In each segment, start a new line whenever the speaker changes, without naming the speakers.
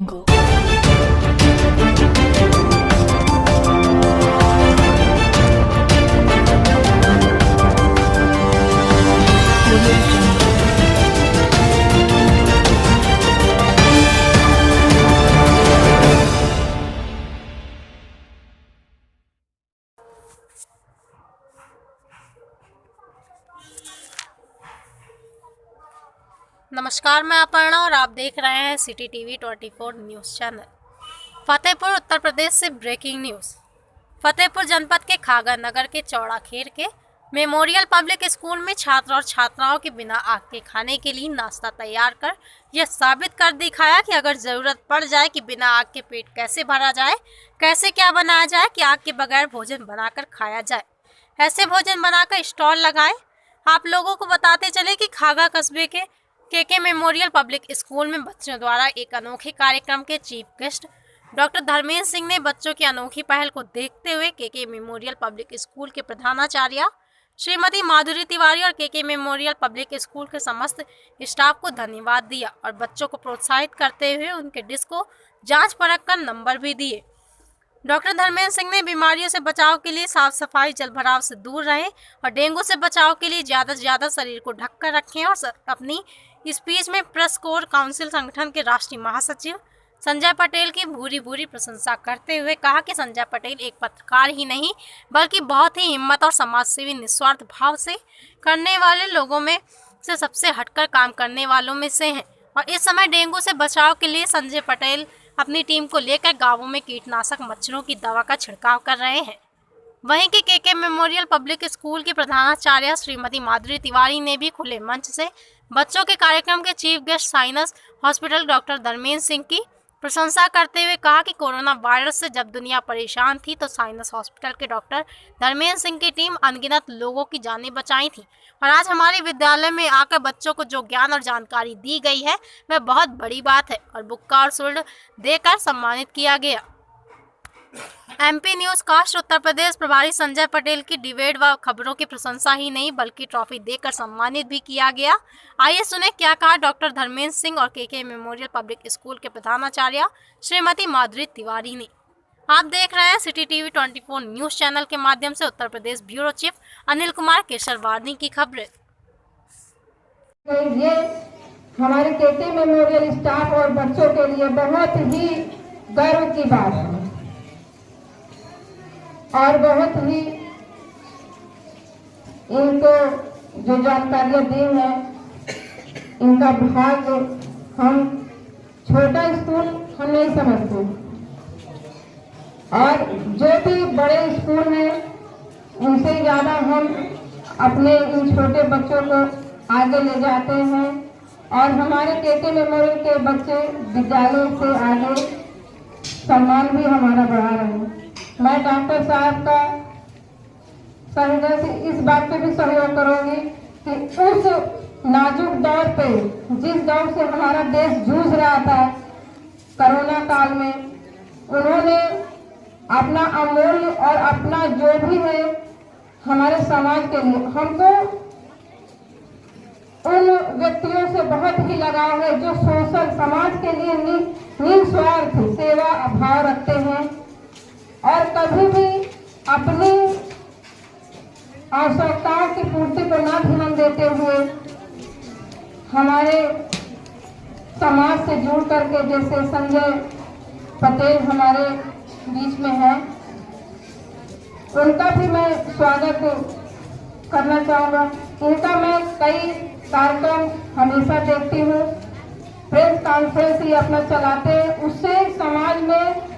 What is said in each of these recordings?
Go.
नमस्कार, मैं अपर्णा और आप देख रहे हैं city TV 24 news channel. Fatehpur Uttar Pradesh से ब्रेकिंग न्यूज़। फतेहपुर जनपद के खागर नगर के चौड़ाखेर के मेमोरियल पब्लिक स्कूल में छात्र और छात्राओं के बिना आग के खाने के लिए नाश्ता तैयार कर यह साबित कर दिखाया कि अगर ज़रूरत पड़ जाए कि बिना आग के पेट कैसे भरा जाए, कैसे क्या बनाया जाए कि आग के बगैर भोजन बनाकर खाया जाए। ऐसे भोजन बनाकर स्टॉल लगाए। आप लोगों को बताते चले कि खागा कस्बे के मेमोरियल पब्लिक स्कूल में बच्चों द्वारा एक अनोखे कार्यक्रम के chief guest doctor Dharmendra Singh ने बच्चों की अनोखी पहल को देखते हुए के मेमोरियल पब्लिक स्कूल के प्रधानाचार्य श्रीमती माधुरी तिवारी और के मेमोरियल पब्लिक स्कूल के समस्त स्टाफ को धन्यवाद दिया और बच्चों को प्रोत्साहित करते हुए उनके डिश को जांच परख कर नंबर भी दिए। डॉक्टर धर्मेंद्र सिंह ने बीमारियों से बचाव के लिए साफ सफाई, जल भराव से दूर रहें और डेंगू से बचाव के लिए ज़्यादा से ज़्यादा शरीर को ढककर रखें और अपनी स्पीच में प्रेस कोर काउंसिल संगठन के राष्ट्रीय महासचिव संजय पटेल की भूरी भूरी प्रशंसा करते हुए कहा कि संजय पटेल एक पत्रकार ही नहीं बल्कि बहुत ही हिम्मत और समाजसेवी निस्वार्थ भाव से करने वाले लोगों में से सबसे हटकर काम करने वालों में से हैं और इस समय डेंगू से बचाव के लिए संजय पटेल अपनी टीम को लेकर गांवों में कीटनाशक मच्छरों की दवा का छिड़काव कर रहे हैं। वहीं के मेमोरियल पब्लिक स्कूल की प्रधानाचार्य श्रीमती माधुरी तिवारी ने भी खुले मंच से बच्चों के कार्यक्रम के chief guest sinus hospital doctor Dharmendra Singh की प्रशंसा करते हुए कहा कि कोरोना वायरस से जब दुनिया परेशान थी तो साइनस हॉस्पिटल के डॉक्टर धर्मेंद्र सिंह की टीम अनगिनत लोगों की जानें बचाई थी और आज हमारे विद्यालय में आकर बच्चों को जो ज्ञान और जानकारी दी गई है वह बहुत बड़ी बात है और बुक्का और शुल्ड देकर सम्मानित किया गया। MP news cast Uttar Pradesh प्रभारी संजय पटेल की डिबेट व खबरों की प्रशंसा ही नहीं बल्कि ट्रॉफी देकर सम्मानित भी किया गया। आइए सुने क्या कहा डॉक्टर धर्मेंद्र सिंह और के मेमोरियल पब्लिक स्कूल के प्रधानाचार्य श्रीमती माधुरी तिवारी ने। आप देख रहे हैं सिटी टीवी 24 न्यूज़ चैनल के माध्यम से उत्तर प्रदेश ब्यूरो चीफ अनिल कुमार केसरवानी की खबरें।
ये हमारे के मेमोरियल स्टाफ और बच्चों के लिए बहुत ही गर्व की बात है और बहुत ही इनको जो जानकारियां दी हैं इनका भाग्य हम छोटा स्कूल हम नहीं समझते और जो भी बड़े स्कूल हैं उनसे ज़्यादा हम अपने इन छोटे बच्चों को आगे ले जाते हैं और हमारे के मेमोरियल के बच्चे विद्यालय से आगे सम्मान भी हमारा बढ़ा रहे हैं। मैं डॉक्टर साहब का सहयोग से इस बात पे भी सहयोग करूंगी कि उस नाजुक दौर पे जिस दौर से हमारा देश जूझ रहा था कोरोना काल में, उन्होंने अपना अमूल्य और अपना जो भी है हमारे समाज के लिए, हमको उन व्यक्तियों से बहुत ही लगाव है जो सोशल समाज के लिए निस्वार्थ सेवा भाव रखते हैं और कभी भी अपनी आवश्यकताओं की पूर्ति को न ध्यान देते हुए हमारे समाज से जुड़ करके, जैसे संजय पटेल हमारे बीच में है, उनका भी मैं स्वागत करना चाहूँगा। इनका मैं कई कार्यक्रम हमेशा देखती हूँ, प्रेस कॉन्फ्रेंस ही अपना चलाते हैं, उससे समाज में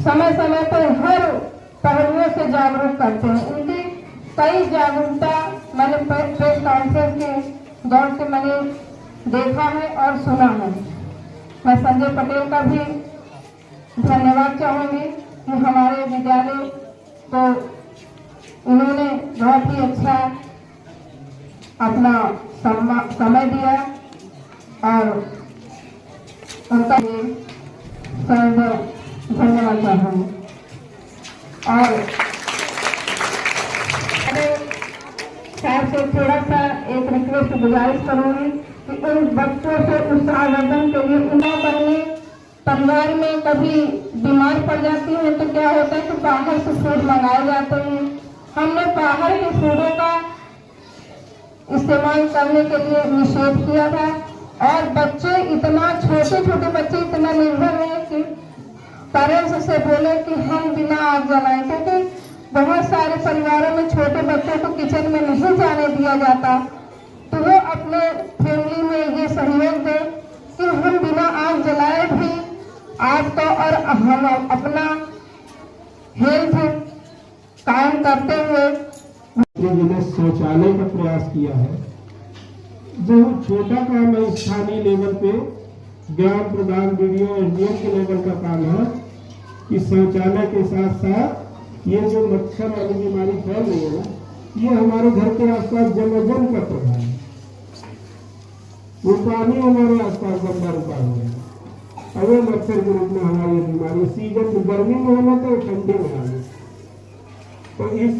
समय समय पर हर पहलुओं से जागरूक करते हैं। उनकी कई जागरूकता मैंने प्रेस कॉन्फ्रेंस के दौर से मैंने देखा है और सुना है। मैं संजय पटेल का भी धन्यवाद चाहूँगी कि हमारे विद्यालय को उन्होंने बहुत ही अच्छा अपना समय दिया और उनका धन्यवाद चाहूँगी। और साहब से थोड़ा सा एक रिक्वेस्ट गुजारिश करूँगी कि उन बच्चों से उत्साहवर्धन के लिए उन्हें परिवार में कभी बीमार पड़ जाती हैं तो क्या होता है कि बाहर से फूड मंगाए जाते हैं। हमने बाहर के फूडों का इस्तेमाल करने के लिए निषेध किया था और बच्चे इतना छोटे बच्चे इतना निर्भर हैं कि पेरेंट्स से बोले कि हम बिना आग जलाएं, क्योंकि बहुत सारे परिवारों में छोटे बच्चों को किचन में नहीं जाने दिया जाता। तो वो अपने फैमिली में ये सहयोग दे कि हम बिना आग जलाए भी आपका और हम अपना हेल्थ कायम करते हुए
जिन्हें शौचालय का प्रयास किया है। जो छोटा काम है स्थानीय लेवल पे, ग्राम प्रधान वीडियो एसडीएम के लेवल का काम है कि शौचालय के साथ साथ ये जो मच्छर वाली बीमारी फैल रही है ना, ये हमारे घर के आसपास जमाजम का प्रभाव है। वो पानी हमारे आसपास गंदा रुका हुआ है, अगर मच्छर के रूप में हमारी बीमारी सीजन गर्मी में होना तो ठंडी में आना, तो इस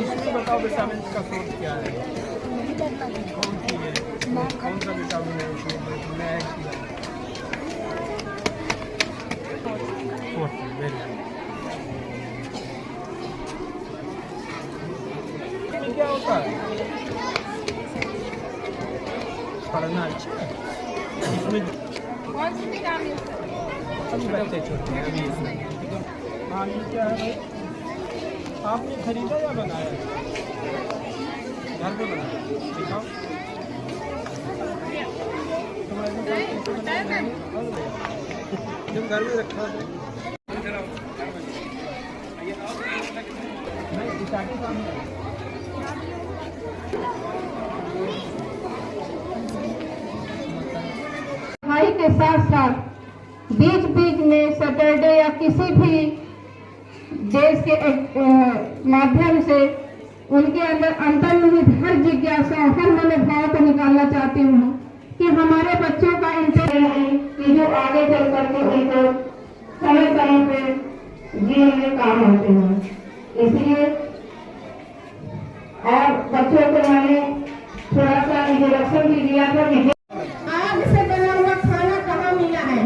इसमें बताओ विटामिन का सोर्स क्या है, कौन सी है, कौन सा विटामिन है उसमें क्या होता है, पढ़ना अच्छा है इसमें।
कौन सी विटामिन
अभी बच्चे छोटे हैं, अभी इसमें हाँ ये क्या है, आपने खरीदा या बनाया, घर पे बनाया, दिखाओ तुम घर में रखा
पढ़ाई के साथ साथ बीच बीच में सैटरडे या किसी भी देश के माध्यम से उनके अंदर अंतर्निहित हर जिज्ञासा, हर मनोभाव को निकालना चाहती हूँ कि हमारे बच्चों का इंतजार है कि जो आगे चल करके उनको समय समय पे जीवन में काम आते हैं। इसलिए और बच्चों को मैंने थोड़ा सा इंट्रोडक्शन भी दिया था कि आग से बना हुआ खाना कहाँ मिला है,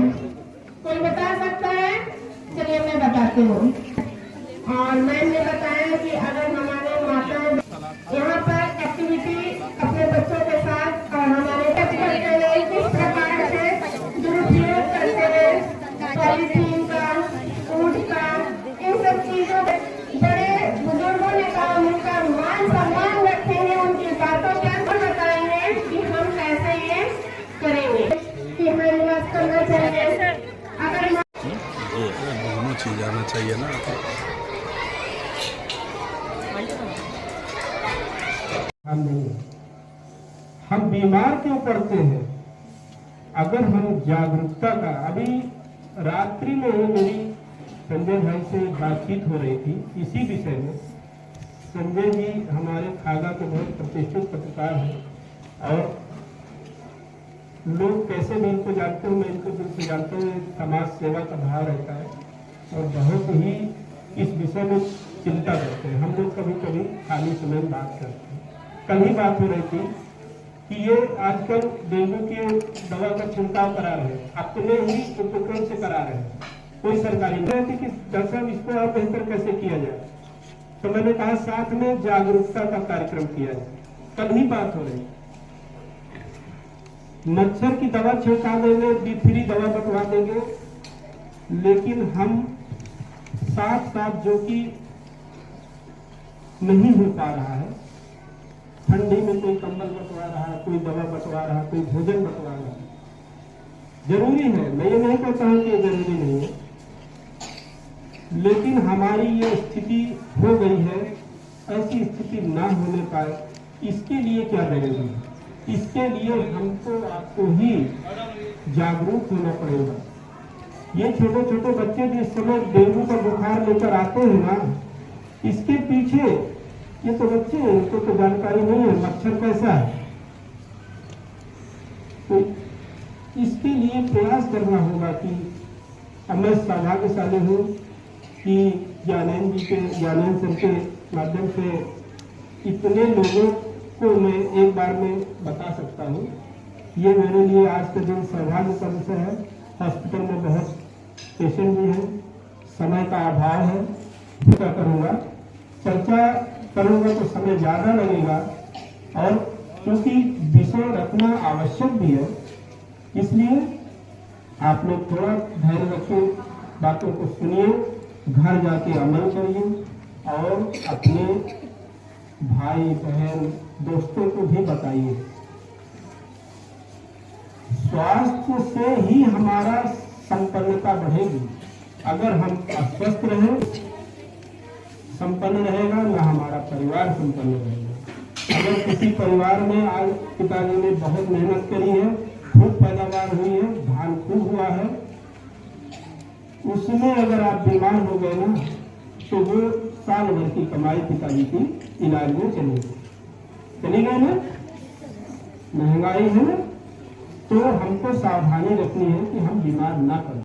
कोई बता सकता है? चलिए मैं बताती हूँ। और मैंने बताया कि अगर हमारे माता यहाँ पर एक्टिविटी अपने बच्चों के साथ और हमारे करते हुए किस प्रकार से दुरुपयोग करते हुए पॉलिथीन का, फूड का, इन सब चीजों बड़े बुजुर्गों ने कहा उनका मान सम्मान रखेंगे, उनकी बातों के अंदर बताएंगे कि हम कैसे ये करेंगे कि हमें निवास करना चाहिए। अगर
दोनों चीज आना चाहिए ना।
हम नहीं है, हम बीमार क्यों पड़ते हैं? अगर हम जागरूकता का, अभी रात्रि में ही मेरी संजय भाई से बातचीत हो रही थी इसी विषय में। संजय जी हमारे खागा के बहुत प्रतिष्ठित पत्रकार हैं और लोग कैसे भी इनको जानते हैं, मैं इनको दिल से जानते हैं, समाज सेवा का भाव रहता है और बहुत ही इस विषय में चिंता करते हैं। हम लोग कभी कभी खाली समय में बात करते हैं। कल ही बात हो रही थी कि ये आजकल डेंगू की दवा का छिड़काव करा रहे हैं, अपने ही उपक्रम से करा रहे हैं, कोई सरकारी नहीं थी कि दरअसल इसको और बेहतर कैसे किया जाए। तो मैंने कहा साथ में जागरूकता का कार्यक्रम किया जाए। कल ही बात हो रही, मच्छर की दवा छिड़का देंगे, B3 दवा बटवा देंगे, लेकिन हम साथ साथ जो कि नहीं हो पा रहा है, ठंडी में कोई कंबल बटवा रहा है, कोई दवा बटवा रहा है, कोई भोजन बटवा रहा है, जरूरी है, मैं ये नहीं कहता हूं कि ये जरूरी नहीं है, लेकिन हमारी ये स्थिति हो गई है, ऐसी स्थिति ना होने पाए इसके लिए क्या जरूरी है? इसके लिए हमको आपको ही जागरूक होना पड़ेगा। ये छोटे छोटे बच्चे जिस समय डेंगू का बुखार लेकर आते हैं ना, इसके पीछे ये तो बच्चे हैं, इनको तो जानकारी नहीं है मच्छर कैसा है। तो इसके लिए प्रयास करना होगा कि अब मैं सौभाग्यशाली हूँ कि ज्ञानेंद्र सर के माध्यम से इतने लोगों को मैं एक बार में बता सकता हूँ। ये मेरे लिए आज के दिन सौभाग्य का विषय है। हॉस्पिटल में बहुत पेशेंट भी हैं, समय का अभाव है। चर्चा करूँगा तो समय ज़्यादा लगेगा, और क्योंकि विषय रखना आवश्यक भी है, इसलिए आप लोग थोड़ा धैर्य रखें, बातों को सुनिए, घर जाके अमल करिए और अपने भाई बहन दोस्तों को भी बताइए। स्वास्थ्य से ही हमारा संपन्नता बढ़ेगी। अगर हम अस्वस्थ रहें, संपन्न रहेगा ना हमारा परिवार संपन्न रहेगा। अगर किसी परिवार में आज पिताजी ने बहुत मेहनत करी है, खूब पैदावार हुई है, धान खूब हुआ है, उसमें अगर आप बीमार हो गए ना, तो वो साल भर की कमाई पिताजी की इलाज में चली गई ना, महंगाई है ना, तो हमको सावधानी रखनी है कि हम बीमार ना पड़े।